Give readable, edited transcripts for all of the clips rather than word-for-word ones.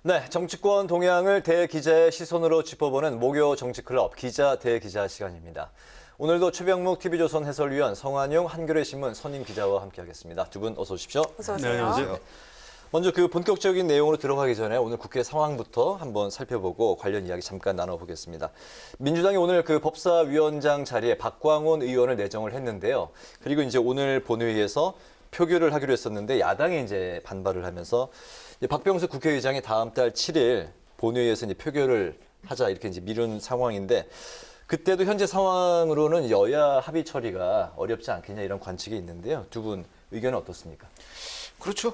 네, 정치권 동향을 대기자의 시선으로 짚어보는 목요 정치클럽 기자 대기자 시간입니다. 오늘도 최병묵 TV조선 해설위원, 성한용 한겨레신문 선임 기자와 함께하겠습니다. 두 분 어서 오십시오. 어서 오세요. 네, 안녕하세요. 먼저 그 본격적인 내용으로 들어가기 전에 오늘 국회 상황부터 한번 살펴보고 관련 이야기 잠깐 나눠보겠습니다. 민주당이 오늘 그 법사위원장 자리에 박광온 의원을 내정을 했는데요. 그리고 이제 오늘 본회의에서 표결을 하기로 했었는데 야당이 이제 반발을 하면서 박병수 국회의장이 다음 달 7일 본회의에서 이제 표결을 하자 이렇게 이제 미룬 상황인데 그때도 현재 상황으로는 여야 합의 처리가 어렵지 않겠냐 이런 관측이 있는데요. 두 분 의견은 어떻습니까? 그렇죠.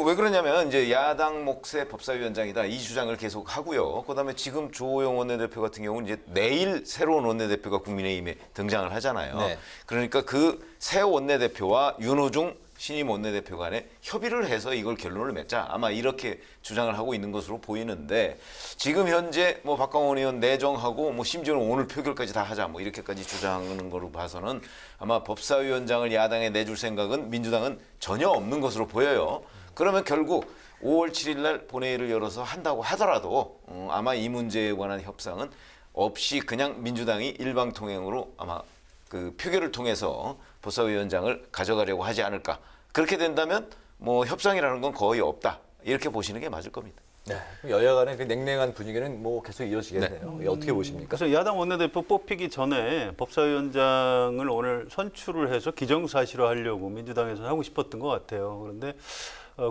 왜 그러냐면 이제 야당 몫의 법사위원장이다 이 주장을 계속 하고요. 그다음에 지금 주호영 원내대표 같은 경우는 이제 내일 새로운 원내대표가 국민의힘에 등장을 하잖아요. 네. 그러니까 그 새 원내대표와 윤호중 신임 원내대표 간에 협의를 해서 이걸 결론을 맺자. 아마 이렇게 주장을 하고 있는 것으로 보이는데 지금 현재 뭐 박광원 의원 내정하고 뭐 심지어는 오늘 표결까지 다 하자 뭐 이렇게까지 주장하는 거로 봐서는 아마 법사위원장을 야당에 내줄 생각은 민주당은 전혀 없는 것으로 보여요. 그러면 결국 5월 7일 날 본회의를 열어서 한다고 하더라도 아마 이 문제에 관한 협상은 없이 그냥 민주당이 일방통행으로 아마 그 표결을 통해서 법사위원장을 가져가려고 하지 않을까. 그렇게 된다면 뭐 협상이라는 건 거의 없다. 이렇게 보시는 게 맞을 겁니다. 네, 여야 간의 그 냉랭한 분위기는 뭐 계속 이어지겠네요. 어떻게 보십니까? 그래서 야당 원내대표 뽑히기 전에 법사위원장을 오늘 선출을 해서 기정사실화하려고 민주당에서 하고 싶었던 것 같아요. 그런데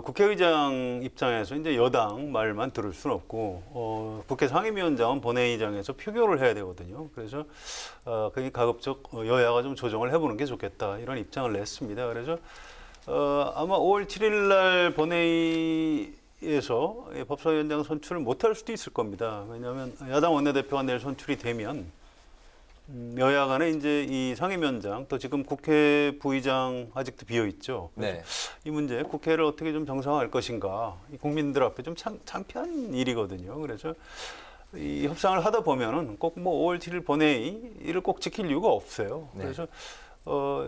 국회의장 입장에서 이제 여당 말만 들을 수는 없고 국회 상임위원장은 본회의장에서 표결을 해야 되거든요. 그래서 그게 가급적 여야가 좀 조정을 해보는 게 좋겠다 이런 입장을 냈습니다. 그래서 아마 5월 7일 날 본회의에서 법사위원장 선출을 못할 수도 있을 겁니다. 왜냐하면 야당 원내대표가 내일 선출이 되면 여야 간에 이제 이 상임위원장 또 지금 국회 부의장 아직도 비어 있죠. 네. 이 문제 국회를 어떻게 좀 정상화할 것인가 이 국민들 앞에 좀 창피한 일이거든요. 그래서 이 협상을 하다 보면은 꼭 뭐 5월 7일 본회의를 꼭 지킬 이유가 없어요. 네. 그래서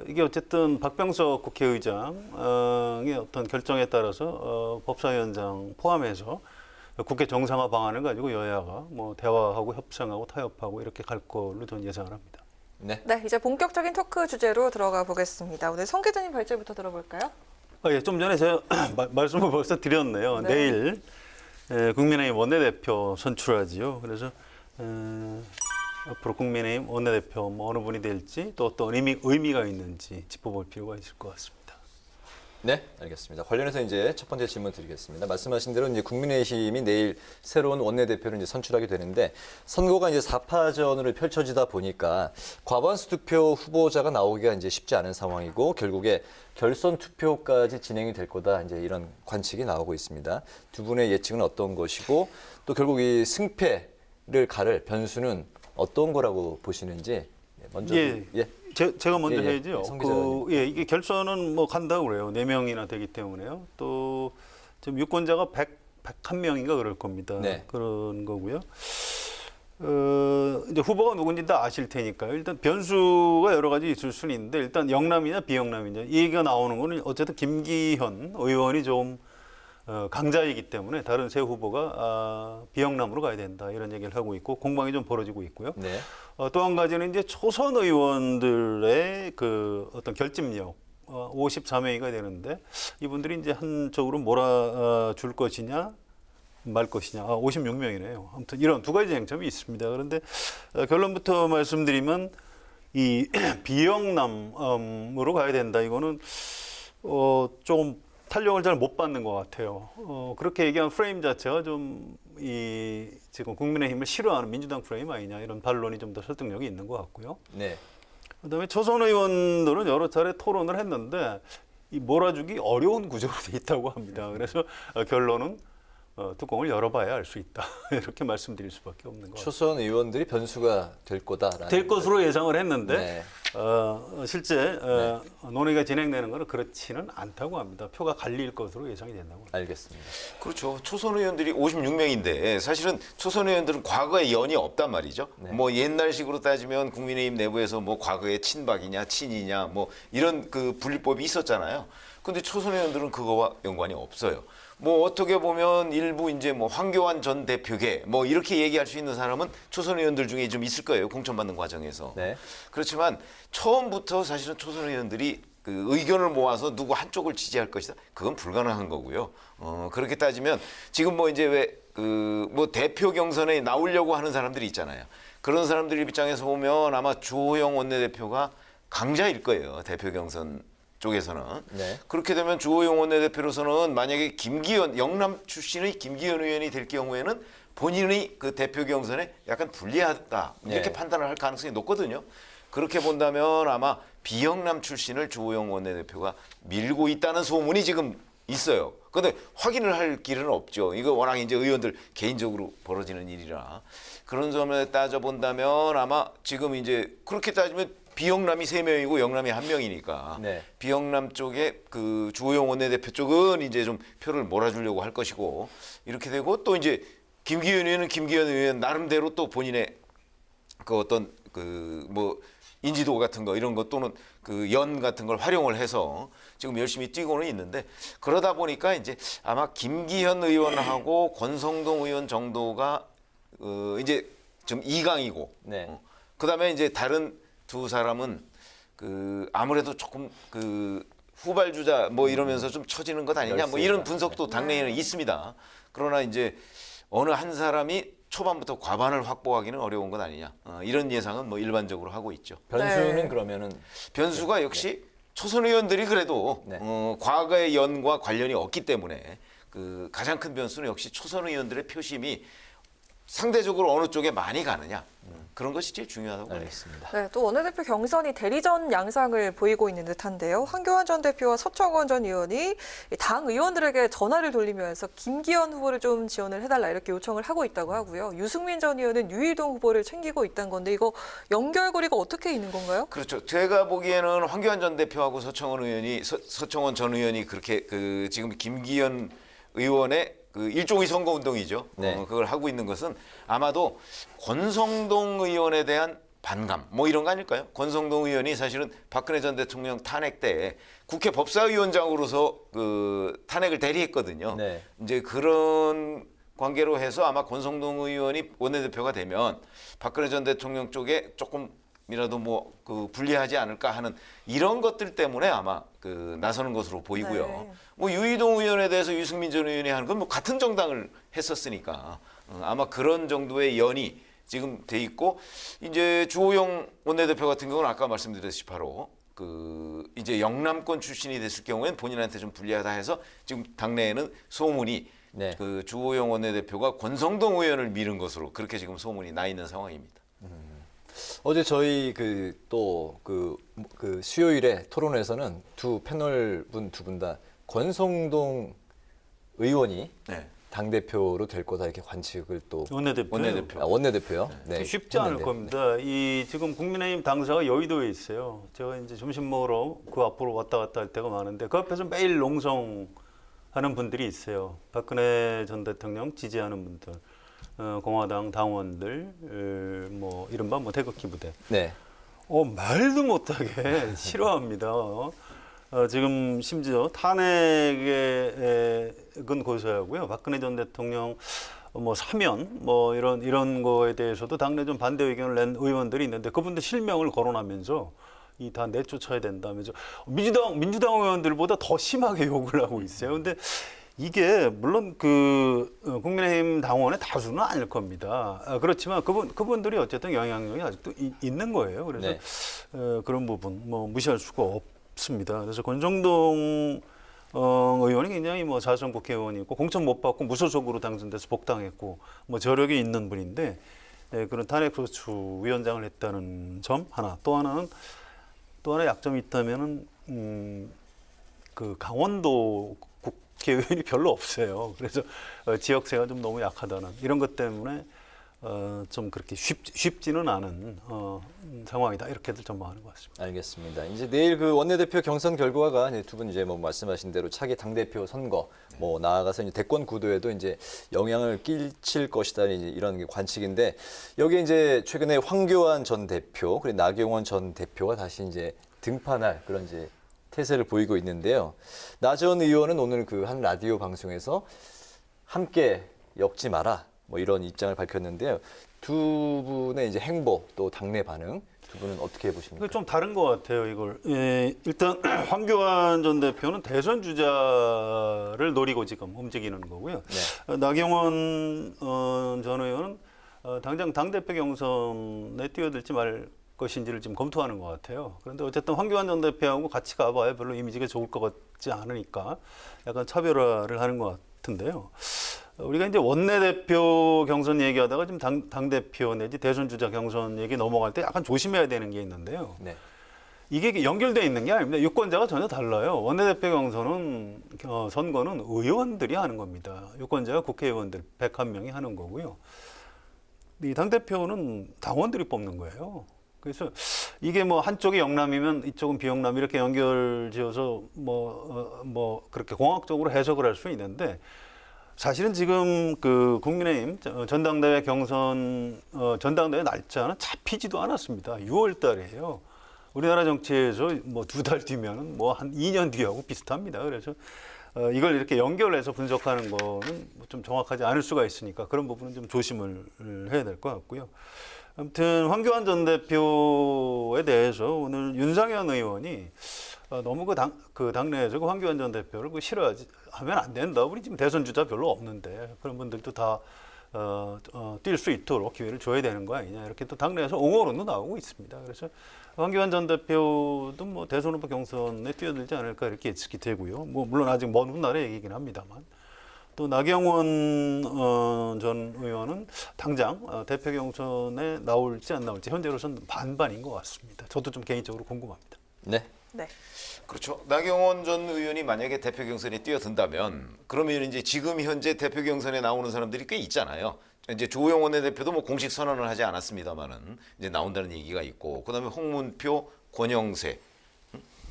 이게 어쨌든 박병석 국회의장의 어떤 결정에 따라서 법사위원장 포함해서 국회 정상화 방안을 가지고 여야가 뭐 대화하고 협상하고 타협하고 이렇게 갈 걸로 저는 예상을 합니다. 네. 네, 이제 본격적인 토크 주제로 들어가 보겠습니다. 오늘 성 기자님 발제부터 들어볼까요? 예, 좀 전에 제가 말씀을 벌써 드렸네요. 네. 내일 국민의힘 원내대표 선출하지요. 그래서 앞으로 국민의힘 원내대표 뭐 어느 분이 될지 또 어떤 의미가 있는지 짚어볼 필요가 있을 것 같습니다. 네, 알겠습니다. 관련해서 이제 첫 번째 질문 드리겠습니다. 말씀하신 대로 이제 국민의힘이 내일 새로운 원내대표를 이제 선출하게 되는데 선거가 이제 4파전으로 펼쳐지다 보니까 과반수 투표 후보자가 나오기가 이제 쉽지 않은 상황이고 결국에 결선 투표까지 진행이 될 거다 이제 이런 관측이 나오고 있습니다. 두 분의 예측은 어떤 것이고 또 결국 이 승패를 가를 변수는 어떤 거라고 보시는지 먼저 예. 제가 먼저 해야죠. 성 기자님. 이게 결선은 뭐 간다고 그래요. 4명이나 되기 때문에요. 또 지금 유권자가 101명인가 그럴 겁니다. 네. 그런 거고요. 이제 후보가 누군지 다 아실 테니까요. 일단 변수가 여러 가지 있을 수는 있는데 일단 영남이냐 비영남이냐 이 얘기가 나오는 거는 어쨌든 김기현 의원이 좀 강자이기 때문에 다른 세 후보가 비영남으로 가야 된다 이런 얘기를 하고 있고 공방이 좀 벌어지고 있고요. 네. 또 한 가지는 이제 초선 의원들의 그 어떤 결집력 54명이가 되는데 이분들이 이제 한쪽으로 몰아줄 것이냐 말 것이냐 56명이네요. 아무튼 이런 두 가지 쟁점이 있습니다. 그런데 결론부터 말씀드리면 이 비영남으로 가야 된다 이거는 좀 탄력을 잘 못 받는 것 같아요. 그렇게 얘기한 프레임 자체가 좀 지금 국민의힘을 싫어하는 민주당 프레임 아니냐 이런 반론이 좀 더 설득력이 있는 것 같고요. 네. 그다음에 초선 의원들은 여러 차례 토론을 했는데 이 몰아주기 어려운 구조로 돼 있다고 합니다. 그래서 결론은 뚜껑을 열어봐야 알 수 있다 이렇게 말씀드릴 수밖에 없는 것 같아요. 초선 의원들이 변수가 될 거다라는 될 것으로 예상을 했는데 네. 실제 논의가 진행되는 것은 그렇지는 않다고 합니다. 표가 갈릴 것으로 예상이 된다고 합니다. 알겠습니다. 그렇죠. 초선 의원들이 56명인데 사실은 초선 의원들은 과거에 연이 없단 말이죠. 네. 뭐 옛날식으로 따지면 국민의힘 내부에서 뭐 과거에 친박이냐 친이냐 뭐 이런 그 분리법이 있었잖아요. 근데 초선 의원들은 그거와 연관이 없어요. 뭐 어떻게 보면 일부 이제 뭐 황교안 전 대표계 뭐 이렇게 얘기할 수 있는 사람은 초선 의원들 중에 좀 있을 거예요. 공천받는 과정에서. 네. 그렇지만 처음부터 사실은 초선 의원들이 그 의견을 모아서 누구 한쪽을 지지할 것이다. 그건 불가능한 거고요. 그렇게 따지면 지금 뭐 이제 왜 그 뭐 대표 경선에 나오려고 하는 사람들이 있잖아요. 그런 사람들 입장에서 보면 아마 주호영 원내대표가 강자일 거예요. 대표 경선 쪽에서는. 네. 그렇게 되면 주호영 원내대표로서는 만약에 김기현 영남 출신의 김기현 의원이 될 경우에는 본인의 그 대표 경선에 약간 불리하다 이렇게 네. 판단을 할 가능성이 높거든요. 그렇게 본다면 아마 비영남 출신을 주호영 원내대표가 밀고 있다는 소문이 지금 있어요. 그런데 확인을 할 길은 없죠. 이거 워낙 이제 의원들 개인적으로 벌어지는 일이라 그런 점에 따져 본다면 아마 지금 이제 그렇게 따지면 비영남이 3명이고 영남이 1명이니까 네. 비영남 쪽에 그 주호영 원내대표 쪽은 이제 좀 표를 몰아주려고 할 것이고 이렇게 되고 또 이제 김기현 의원은 김기현 의원 나름대로 또 본인의 그 어떤 그 뭐 인지도 같은 거 이런 것 또는 그 연 같은 걸 활용을 해서 지금 열심히 뛰고는 있는데 그러다 보니까 이제 아마 김기현 의원하고 권성동 의원 정도가 이제 좀 2강이고 네. 그다음에 이제 다른 두 사람은 그 아무래도 조금 그 후발주자 뭐 이러면서 좀 처지는 것 아니냐 뭐 이런 분석도 당내에는 있습니다. 그러나 이제 어느 한 사람이 초반부터 과반을 확보하기는 어려운 것 아니냐 이런 예상은 뭐 일반적으로 하고 있죠. 변수는 네. 그러면은 변수가 역시 초선 의원들이 그래도 네. 과거의 연과 관련이 없기 때문에 그 가장 큰 변수는 역시 초선 의원들의 표심이 상대적으로 어느 쪽에 많이 가느냐 그런 것이 제일 중요하다고 봐요. 알겠습니다. 네, 또 원내대표 경선이 대리전 양상을 보이고 있는 듯한데요. 황교안 전 대표와 서청원 전 의원이 당 의원들에게 전화를 돌리면서 김기현 후보를 좀 지원을 해달라 이렇게 요청을 하고 있다고 하고요. 유승민 전 의원은 유일동 후보를 챙기고 있다는 건데 이거 연결고리가 어떻게 있는 건가요? 그렇죠. 제가 보기에는 황교안 전 대표하고 서청원 의원이 서청원 전 의원이 그렇게 그 지금 김기현 의원의 그 일종의 선거 운동이죠. 네. 그걸 하고 있는 것은 아마도 권성동 의원에 대한 반감 뭐 이런 거 아닐까요? 권성동 의원이 사실은 박근혜 전 대통령 탄핵 때 국회 법사위원장으로서 그 탄핵을 대리했거든요. 네. 이제 그런 관계로 해서 아마 권성동 의원이 원내대표가 되면 박근혜 전 대통령 쪽에 조금이라도 뭐 그 불리하지 않을까 하는 이런 것들 때문에 아마 그 나서는 것으로 보이고요. 네. 뭐 유이동 의원에 대해서 유승민 전 의원이 하는 건 뭐 같은 정당을 했었으니까 아마 그런 정도의 연이 지금 돼 있고 이제 주호영 원내대표 같은 경우는 아까 말씀드렸듯이 바로 그 이제 영남권 출신이 됐을 경우에는 본인한테 좀 불리하다 해서 지금 당내에는 소문이 네. 그 주호영 원내대표가 권성동 의원을 미는 것으로 그렇게 지금 소문이 나 있는 상황입니다. 어제 저희 그 또 그 수요일에 토론회에서는 두 패널 분 두 분 다 권성동 의원이 네. 당 대표로 될 거다 이렇게 관측을 또 원내대표. 원내대표요. 네. 쉽지 않을 했는데. 겁니다. 이 지금 국민의힘 당사가 여의도에 있어요. 제가 이제 점심 먹으러 그 앞으로 왔다 갔다 할 때가 많은데 그 앞에서 매일 농성하는 분들이 있어요. 박근혜 전 대통령 지지하는 분들, 공화당 당원들, 뭐 이른바 뭐 태극기 부대. 네. 말도 못하게 싫어합니다. 지금 심지어 탄핵은 고소하고요. 박근혜 전 대통령 뭐 사면 뭐 이런 거에 대해서도 당내 좀 반대 의견을 낸 의원들이 있는데 그분들 실명을 거론하면서 이 다 내쫓아야 된다면서 민주당 의원들보다 더 심하게 욕을 하고 있어요. 근데 이게 물론 그 국민의힘 당원의 다수는 아닐 겁니다. 그렇지만 그분들이 어쨌든 영향력이 아직도 있는 거예요. 그래서 네. 그런 부분 뭐 무시할 수가 없습니다. 그래서 권성동 의원이 굉장히 뭐 자선 국회의원이고 공천 못 받고 무소속으로 당선돼서 복당했고 뭐 저력이 있는 분인데 그런 탄핵소추 위원장을 했다는 점 하나. 또 하나는 또 하나 약점이 있다면은 그 강원도 국회의원이 별로 없어요. 그래서 지역세가 좀 너무 약하다는 이런 것 때문에 좀 그렇게 쉽지는 않은 상황이다 이렇게들 전망하는 것 같습니다. 알겠습니다. 이제 내일 그 원내대표 경선 결과가 두 분 이제 뭐 말씀하신 대로 차기 당대표 선거 뭐 나아가서 이제 대권 구도에도 이제 영향을 끼칠 것이다 이런 게 관측인데 여기에 이제 최근에 황교안 전 대표 그리고 나경원 전 대표가 다시 이제 등판할 그런 이제 태세를 보이고 있는데요. 나 전 의원은 오늘 그 한 라디오 방송에서 함께 엮지 마라 뭐 이런 입장을 밝혔는데요. 두 분의 이제 행보 또 당내 반응 두 분은 어떻게 보십니까? 이거 좀 다른 것 같아요, 이걸. 일단 황교안 전 대표는 대선 주자를 노리고 지금 움직이는 거고요. 네. 나경원 전 의원은 당장 당대표 경선에 뛰어들지 말 것인지를 지금 검토하는 것 같아요. 그런데 어쨌든 황교안 전 대표하고 같이 가봐야 별로 이미지가 좋을 것 같지 않으니까 약간 차별화를 하는 것 같은데요. 우리가 이제 원내대표 경선 얘기하다가 지금 당대표 내지 대선 주자 경선 얘기 넘어갈 때 약간 조심해야 되는 게 있는데요. 네. 이게 연결되어 있는 게 아닙니다. 유권자가 전혀 달라요. 원내대표 경선은 선거는 의원들이 하는 겁니다. 유권자가 국회의원들 101명이 하는 거고요. 이 당대표는 당원들이 뽑는 거예요. 그래서 이게 뭐 한쪽이 영남이면 이쪽은 비영남 이렇게 연결지어서 뭐 그렇게 공학적으로 해석을 할 수 있는데 사실은 지금 그 국민의힘 전당대회 경선 전당대회 날짜는 잡히지도 않았습니다. 6월 달이에요. 우리나라 정치에서 뭐 2달 뒤면은 뭐 한 2년 뒤하고 비슷합니다. 그래서 이걸 이렇게 연결해서 분석하는 거는 좀 정확하지 않을 수가 있으니까 그런 부분은 좀 조심을 해야 될 것 같고요. 아무튼 황교안 전 대표에 대해서 오늘 윤상현 의원이 너무 그 당내에서 그 황교안 전 대표를 싫어하지 하면 안 된다. 우리 지금 대선 주자 별로 없는데 그런 분들도 다 뛸 수 있도록 기회를 줘야 되는 거 아니냐 이렇게 또 당내에서 옹호론도 나오고 있습니다. 그래서 황교안 전 대표도 뭐 대선 후보 경선에 뛰어들지 않을까 이렇게 예측이 되고요. 뭐 물론 아직 먼 훗날의 얘기긴 합니다만. 또 나경원 전 의원은 당장 대표 경선에 나올지 안 나올지 현재로서는 반반인 것 같습니다. 저도 좀 개인적으로 궁금합니다. 네. 네. 그렇죠. 나경원 전 의원이 만약에 대표 경선에 뛰어든다면 그러면 이제 지금 현재 대표 경선에 나오는 사람들이 꽤 있잖아요. 이제 조호영 원내대표도 뭐 공식 선언을 하지 않았습니다만은 이제 나온다는 얘기가 있고 그다음에 홍문표, 권영세,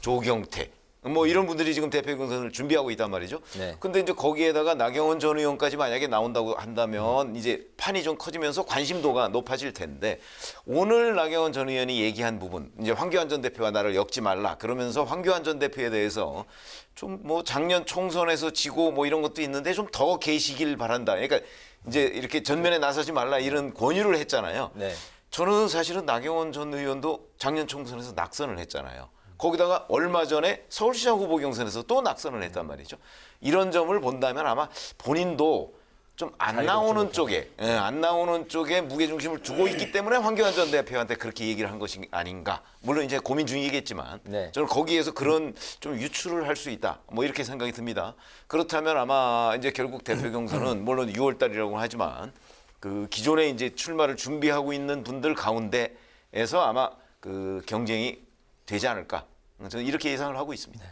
조경태 뭐 이런 분들이 지금 대표 경선을 준비하고 있단 말이죠. 네. 근데 이제 거기에다가 나경원 전 의원까지 만약에 나온다고 한다면 이제 판이 좀 커지면서 관심도가 높아질 텐데 오늘 나경원 전 의원이 얘기한 부분 이제 황교안 전 대표와 나를 엮지 말라 그러면서 황교안 전 대표에 대해서 좀 뭐 작년 총선에서 지고 뭐 이런 것도 있는데 좀 더 계시길 바란다. 그러니까 이제 이렇게 전면에 나서지 말라 이런 권유를 했잖아요. 네. 저는 사실은 나경원 전 의원도 작년 총선에서 낙선을 했잖아요. 거기다가 얼마 전에 서울시장 후보 경선에서 또 낙선을 했단 말이죠. 이런 점을 본다면 아마 본인도 좀 안 나오는 쪽에, 안 나오는 쪽에 무게중심을 두고 있기 때문에 황교안 전 대표한테 그렇게 얘기를 한 것이 아닌가. 물론 이제 고민 중이겠지만 네. 저는 거기에서 그런 좀 유출을 할 수 있다. 뭐 이렇게 생각이 듭니다. 그렇다면 아마 이제 결국 대표 경선은 물론 6월 달이라고 하지만 그 기존에 이제 출마를 준비하고 있는 분들 가운데에서 아마 그 경쟁이 되지 않을까. 저는 이렇게 예상을 하고 있습니다.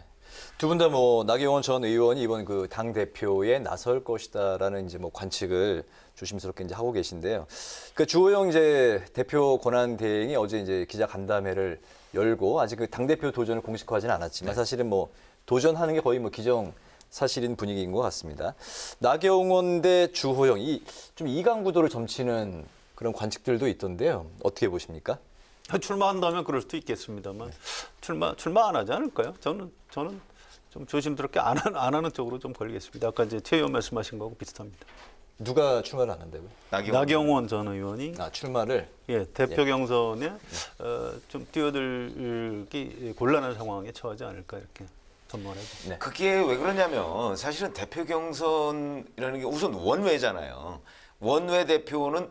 두 분 다 뭐 나경원 전 의원이 이번 그 당 대표에 나설 것이다라는 이제 뭐 관측을 조심스럽게 이제 하고 계신데요. 그 주호영 이제 대표 권한 대행이 어제 이제 기자 간담회를 열고 아직 그 당 대표 도전을 공식화하지는 않았지만 사실은 뭐 도전하는 게 거의 뭐 기정 사실인 분위기인 것 같습니다. 나경원 대 주호영 이 좀 이강 구도를 점치는 그런 관측들도 있던데요. 어떻게 보십니까? 출마한다면 그럴 수도 있겠습니다만 출마 안 하지 않을까요? 저는 좀 조심스럽게 안 하는 쪽으로 좀 걸리겠습니다. 아까 이제 최 의원 말씀하신 거하고 비슷합니다. 누가 출마를 안 한다고요? 나경원 전 의원이 출마를 대표 경선에 좀 뛰어들기 곤란한 상황에 처하지 않을까 이렇게 전망을 해봅니다. 네. 그게 왜 그러냐면 사실은 대표 경선이라는 게 우선 원외잖아요. 원외 대표는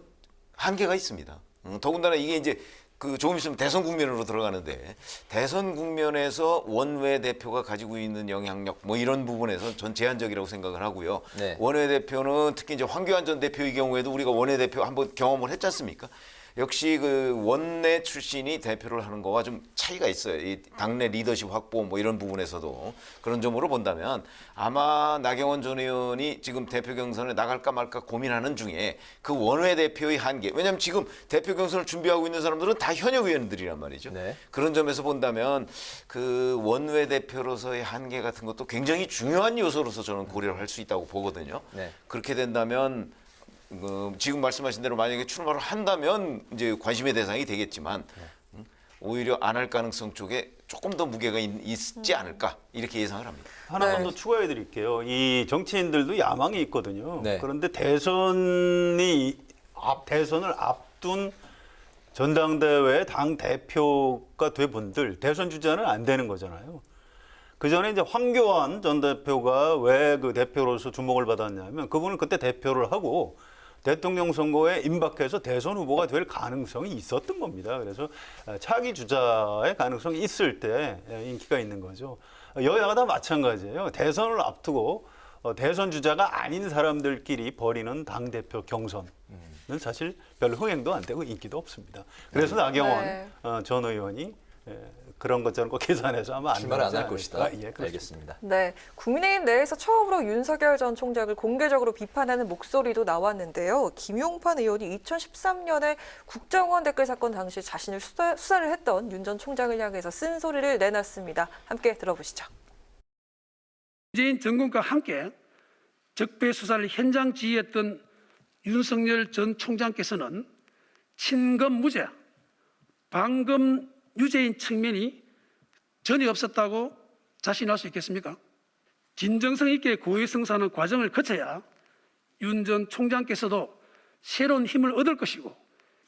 한계가 있습니다. 더군다나 이게 이제 그 조금 있으면 대선 국면으로 들어가는데 대선 국면에서 원외 대표가 가지고 있는 영향력 뭐 이런 부분에서 전 제한적이라고 생각을 하고요. 네. 원외 대표는 특히 이제 황교안 전 대표의 경우에도 우리가 원외 대표 한번 경험을 했지 않습니까? 역시 그 원내 출신이 대표를 하는 거와 좀 차이가 있어요. 이 당내 리더십 확보 뭐 이런 부분에서도 그런 점으로 본다면 아마 나경원 전 의원이 지금 대표 경선에 나갈까 말까 고민하는 중에 그 원외 대표의 한계. 왜냐하면 지금 대표 경선을 준비하고 있는 사람들은 다 현역 의원들이란 말이죠. 네. 그런 점에서 본다면 그 원외 대표로서의 한계 같은 것도 굉장히 중요한 요소로서 저는 고려를 할 수 있다고 보거든요. 네. 그렇게 된다면 지금 말씀하신 대로 만약에 출마를 한다면 이제 관심의 대상이 되겠지만 오히려 안 할 가능성 쪽에 조금 더 무게가 있지 않을까 이렇게 예상을 합니다. 하나만 네. 더 추가해 드릴게요. 이 정치인들도 야망이 있거든요. 네. 그런데 대선을 앞둔 전당대회 당 대표가 돼 분들 대선 주자는 안 되는 거잖아요. 그 전에 이제 황교안 전 대표가 왜 그 대표로서 주목을 받았냐면 그분은 그때 대표를 하고 대통령 선거에 임박해서 대선 후보가 될 가능성이 있었던 겁니다. 그래서 차기 주자의 가능성이 있을 때 인기가 있는 거죠. 여야가 다 마찬가지예요. 대선을 앞두고 대선 주자가 아닌 사람들끼리 벌이는 당대표 경선은 사실 별로 흥행도 안 되고 인기도 없습니다. 그래서 나경원 네. 전 의원이 그런 것처럼 꼭 계산해서 아마 안 출마를 안 나오지 할 않을까. 것이다. 예, 그렇습니다. 알겠습니다. 네, 국민의힘 내에서 처음으로 윤석열 전 총장을 공개적으로 비판하는 목소리도 나왔는데요. 김용판 의원이 2013년에 국정원 댓글 사건 당시 자신을 수사를 했던 윤 전 총장을 향해서 쓴소리를 내놨습니다. 함께 들어보시죠. 문재인 정권과 함께 적폐 수사를 현장 지휘했던 윤석열 전 총장께서는 친검 무죄, 반검 유죄인 측면이 전혀 없었다고 자신할 수 있겠습니까? 진정성 있게 고해성사하는 과정을 거쳐야 윤 전 총장께서도 새로운 힘을 얻을 것이고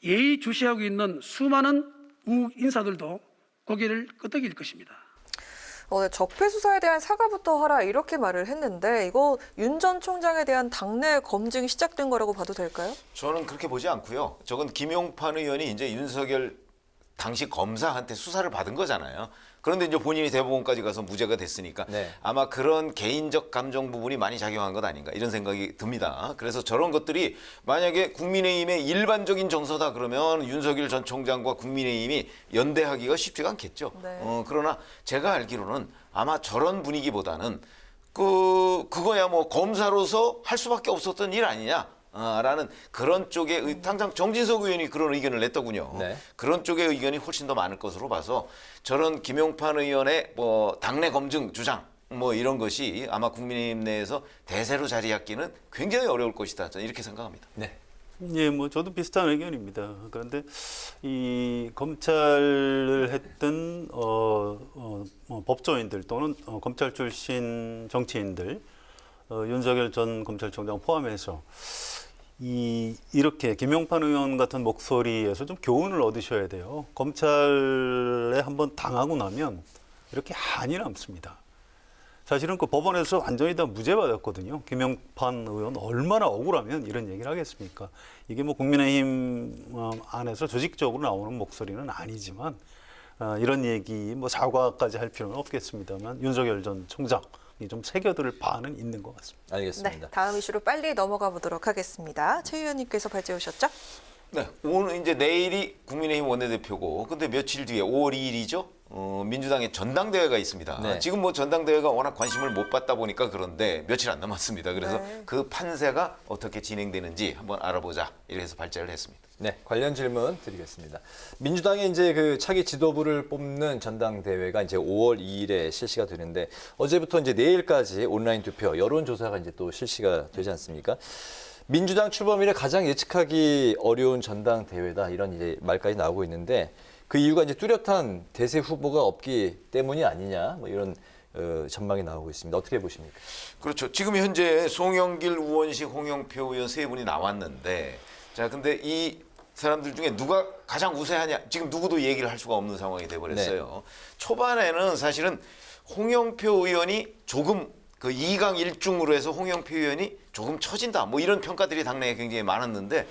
예의주시하고 있는 수많은 우익 인사들도 고개를 끄덕일 것입니다. 네, 적폐 수사에 대한 사과부터 하라 이렇게 말을 했는데 이거 윤 전 총장에 대한 당내 검증이 시작된 거라고 봐도 될까요? 저는 그렇게 보지 않고요. 저건 김용판 의원이 이제 윤석열 당시 검사한테 수사를 받은 거잖아요. 그런데 이제 본인이 대법원까지 가서 무죄가 됐으니까 네. 아마 그런 개인적 감정 부분이 많이 작용한 것 아닌가 이런 생각이 듭니다. 그래서 저런 것들이 만약에 국민의힘의 일반적인 정서다 그러면 윤석열 전 총장과 국민의힘이 연대하기가 쉽지가 않겠죠. 네. 그러나 제가 알기로는 아마 저런 분위기보다는 그거야 뭐 검사로서 할 수밖에 없었던 일 아니냐. 라는 그런 쪽에 당장 정진석 의원이 그런 의견을 냈더군요. 네. 그런 쪽의 의견이 훨씬 더 많을 것으로 봐서 저런 김용판 의원의 뭐 당내 검증 주장 뭐 이런 것이 아마 국민의힘 내에서 대세로 자리 잡기는 굉장히 어려울 것이다. 저는 이렇게 생각합니다. 네. 예, 뭐 저도 비슷한 의견입니다. 그런데 이 검찰을 했던 법조인들 또는 검찰 출신 정치인들 윤석열 전 검찰총장 포함해서 이렇게 김용판 의원 같은 목소리에서 좀 교훈을 얻으셔야 돼요. 검찰에 한번 당하고 나면 이렇게 한이 남습니다. 사실은 그 법원에서 완전히 다 무죄 받았거든요. 김용판 의원 얼마나 억울하면 이런 얘기를 하겠습니까? 이게 뭐 국민의힘 안에서 조직적으로 나오는 목소리는 아니지만 이런 얘기 뭐 사과까지 할 필요는 없겠습니다만 윤석열 전 총장 좀 새겨들을 바는 있는 것 같습니다. 알겠습니다. 네, 다음 이슈로 빨리 넘어가 보도록 하겠습니다. 최 의원님께서 발제 오셨죠? 네, 오늘 이제 내일이 국민의힘 원내대표고, 근데 며칠 뒤에 5월 2일이죠. 민주당의 전당대회가 있습니다. 네. 지금 뭐 전당대회가 워낙 관심을 못 받다 보니까 그런데 며칠 안 남았습니다. 그래서 네. 그 판세가 어떻게 진행되는지 한번 알아보자 이래서 발제를 했습니다. 네, 관련 질문 드리겠습니다. 민주당이 이제 그 차기 지도부를 뽑는 전당대회가 이제 5월 2일에 실시가 되는데 어제부터 이제 내일까지 온라인 투표, 여론조사가 이제 또 실시가 되지 않습니까? 민주당 출범일에 가장 예측하기 어려운 전당대회다 이런 이제 말까지 나오고 있는데 그 이유가 이제 뚜렷한 대세 후보가 없기 때문이 아니냐 뭐 이런 전망이 나오고 있습니다. 어떻게 보십니까? 그렇죠. 지금 현재 송영길, 우원식, 홍영표 의원 세 분이 나왔는데 자, 근데 이 사람들 중에 누가 가장 우세하냐? 지금 누구도 얘기를 할 수가 없는 상황이 돼버렸어요. 초반에는 사실은 홍영표 의원이 조금 그 2강 1중으로 해서 홍영표 의원이 조금 처진다. 뭐 이런 평가들이 당내에 굉장히 많았는데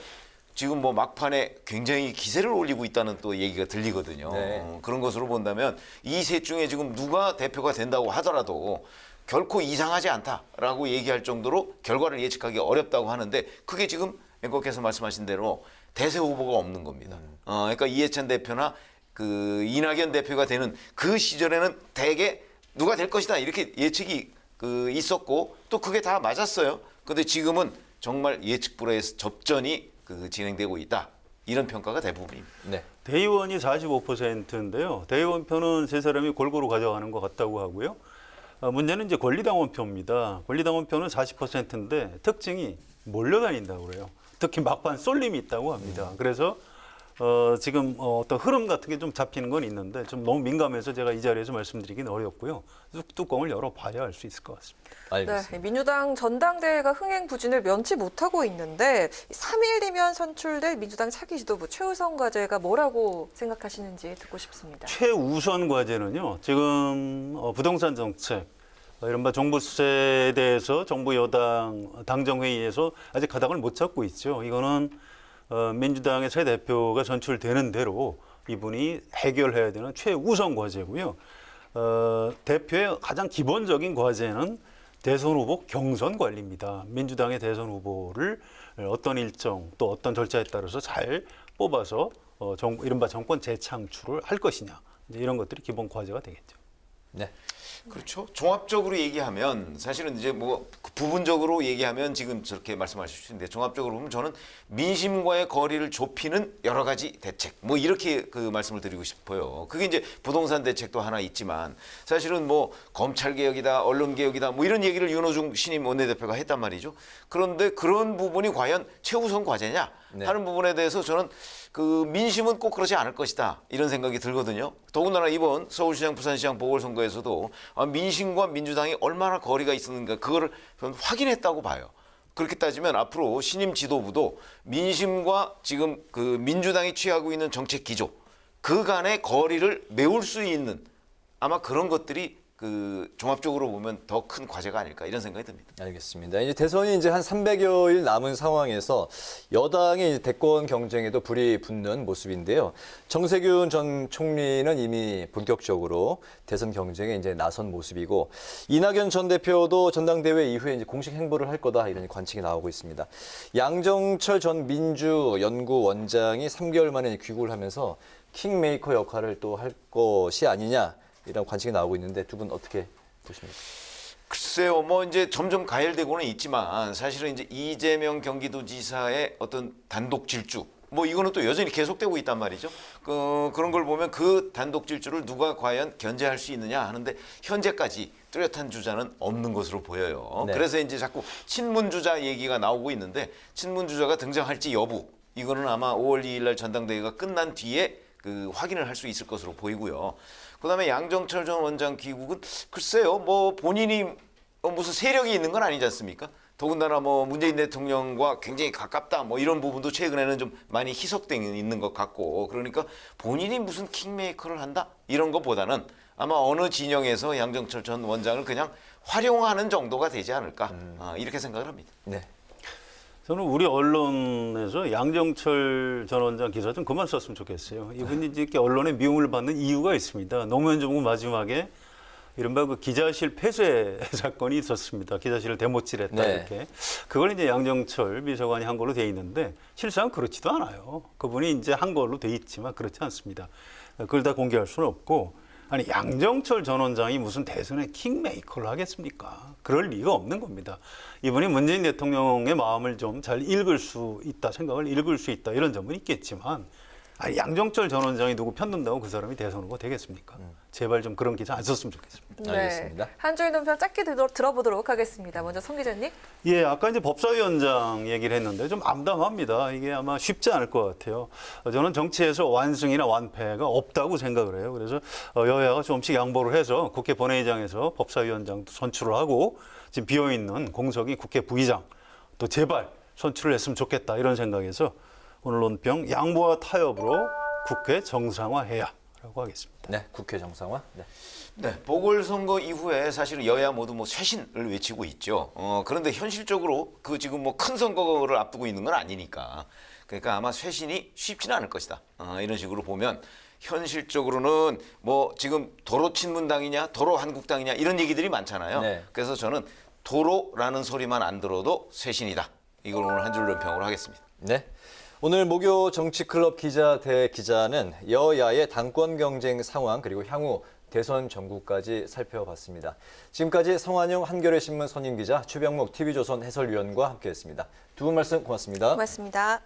지금 뭐 막판에 굉장히 기세를 올리고 있다는 또 얘기가 들리거든요. 네. 그런 것으로 본다면 이 셋 중에 지금 누가 대표가 된다고 하더라도 결코 이상하지 않다라고 얘기할 정도로 결과를 예측하기 어렵다고 하는데 그게 지금 앵커께서 말씀하신 대로 대세 후보가 없는 겁니다. 그러니까 이해찬 대표나 그 이낙연 대표가 되는 그 시절에는 대개 누가 될 것이다 이렇게 예측이 있었고 또 그게 다 맞았어요. 근데 지금은 정말 예측 불허의 접전이 진행되고 있다. 이런 평가가 대부분입니다. 네. 대의원이 45%인데요. 대의원 표는 세 사람이 골고루 가져가는 것 같다고 하고요. 문제는 이제 권리당원 표입니다. 권리당원 표는 40%인데 특징이 몰려다닌다고 그래요. 특히 막판 쏠림이 있다고 합니다. 그래서 지금 어떤 흐름 같은 게 좀 잡히는 건 있는데 좀 너무 민감해서 제가 이 자리에서 말씀드리기는 어렵고요. 뚜껑을 열어봐야 알 수 있을 것 같습니다. 알겠습니다. 네, 민주당 전당대회가 흥행 부진을 면치 못하고 있는데 3일 뒤면 선출될 민주당 차기 지도부 최우선 과제가 뭐라고 생각하시는지 듣고 싶습니다. 최우선 과제는요. 지금 부동산 정책, 이른바 종부세에 대해서 정부 여당 당정회의에서 아직 가닥을 못 잡고 있죠. 이거는 민주당의 새 대표가 선출되는 대로 이분이 해결해야 되는 최우선 과제고요. 대표의 가장 기본적인 과제는 대선 후보 경선 관리입니다. 민주당의 대선 후보를 어떤 일정 또 어떤 절차에 따라서 잘 뽑아서 이른바 정권 재창출을 할 것이냐. 이제 이런 것들이 기본 과제가 되겠죠. 네. 그렇죠. 종합적으로 얘기하면 사실은 이제 뭐 부분적으로 얘기하면 지금 저렇게 말씀하실 수 있는데 종합적으로 보면 저는 민심과의 거리를 좁히는 여러 가지 대책 뭐 이렇게 그 말씀을 드리고 싶어요. 그게 이제 부동산 대책도 하나 있지만 사실은 뭐 검찰 개혁이다, 언론 개혁이다 뭐 이런 얘기를 윤호중 신임 원내대표가 했단 말이죠. 그런데 그런 부분이 과연 최우선 과제냐 하는 부분에 대해서 저는 그 민심은 꼭 그렇지 않을 것이다 이런 생각이 들거든요. 더군다나 이번 서울시장, 부산시장 보궐선거에서도 민심과 민주당이 얼마나 거리가 있었는가 그거를 저는 확인했다고 봐요. 그렇게 따지면 앞으로 신임 지도부도 민심과 지금 그 민주당이 취하고 있는 정책 기조 그 간의 거리를 메울 수 있는 아마 그런 것들이 그 종합적으로 보면 더 큰 과제가 아닐까 이런 생각이 듭니다. 알겠습니다. 이제 대선이 이제 한 300여일 남은 상황에서 여당의 대권 경쟁에도 불이 붙는 모습인데요. 정세균 전 총리는 이미 본격적으로 대선 경쟁에 이제 나선 모습이고 이낙연 전 대표도 전당대회 이후에 이제 공식 행보를 할 거다 이런 관측이 나오고 있습니다. 양정철 전 민주연구원장이 3개월 만에 귀국을 하면서 킹메이커 역할을 또 할 것이 아니냐. 이런 관측이 나오고 있는데 두 분 어떻게 보십니까? 글쎄요, 뭐 이제 점점 가열되고는 있지만 사실은 이제 이재명 경기도지사의 어떤 단독 질주, 뭐 이거는 또 여전히 계속되고 있단 말이죠. 그런 걸 보면 그 단독 질주를 누가 과연 견제할 수 있느냐 하는데 현재까지 뚜렷한 주자는 없는 것으로 보여요. 네. 그래서 이제 자꾸 친문 주자 얘기가 나오고 있는데 친문 주자가 등장할지 여부 이거는 아마 5월 2일 날 전당대회가 끝난 뒤에 그 확인을 할 수 있을 것으로 보이고요. 그다음에 양정철 전 원장 귀국은 글쎄요, 뭐 본인이 무슨 세력이 있는 건 아니지 않습니까? 더군다나 뭐 문재인 대통령과 굉장히 가깝다 뭐 이런 부분도 최근에는 좀 많이 희석돼 있는 것 같고 그러니까 본인이 무슨 킹메이커를 한다 이런 것보다는 아마 어느 진영에서 양정철 전 원장을 그냥 활용하는 정도가 되지 않을까 이렇게 생각을 합니다. 네. 저는 우리 언론에서 양정철 전 원장 기사 좀 그만 썼으면 좋겠어요. 이분이 이렇게 언론의 미움을 받는 이유가 있습니다. 노무현 정부 마지막에 이른바 그 기자실 폐쇄 사건이 있었습니다. 기자실을 대못질했다 네. 이렇게. 그걸 이제 양정철 비서관이 한 걸로 돼 있는데 실상 그렇지도 않아요. 그분이 이제 한 걸로 돼 있지만 그렇지 않습니다. 그걸 다 공개할 수는 없고 아니 양정철 전 원장이 무슨 대선에 킹메이커를 하겠습니까? 그럴 리가 없는 겁니다. 이분이 문재인 대통령의 마음을 좀 잘 읽을 수 있다, 생각을 읽을 수 있다 이런 점은 있겠지만 아니, 양정철 전 원장이 누구 편든다고 그 사람이 대선 후보 되겠습니까? 제발 좀 그런 기사 안 썼으면 좋겠습니다. 알겠습니다. 네, 한 줄 논평 짧게 들어보도록 하겠습니다. 먼저 송 기자님. 예, 아까 이제 법사위원장 얘기를 했는데 좀 암담합니다. 이게 아마 쉽지 않을 것 같아요. 저는 정치에서 완승이나 완패가 없다고 생각을 해요. 그래서 여야가 조금씩 양보를 해서 국회 본회의장에서 법사위원장도 선출을 하고 지금 비어있는 공석이 국회 부의장 또 제발 선출을 했으면 좋겠다 이런 생각에서 오늘 논평 양보와 타협으로 국회 정상화해야라고 하겠습니다. 네, 국회 정상화. 네. 네, 보궐선거 이후에 사실은 여야 모두 뭐 쇄신을 외치고 있죠. 그런데 현실적으로 그 지금 뭐 큰 선거를 앞두고 있는 건 아니니까. 그러니까 아마 쇄신이 쉽지는 않을 것이다. 이런 식으로 보면 현실적으로는 뭐 지금 도로 친문당이냐, 도로 한국당이냐 이런 얘기들이 많잖아요. 네. 그래서 저는 도로라는 소리만 안 들어도 쇄신이다. 이걸 오늘 한 줄 논평으로 하겠습니다. 네. 오늘 목요 정치클럽 기자 대기자는 여야의 당권 경쟁 상황 그리고 향후 대선 전국까지 살펴봤습니다. 지금까지 성환영 한겨레신문 선임기자, 최병목 TV조선 해설위원과 함께했습니다. 두 분 말씀 고맙습니다. 고맙습니다.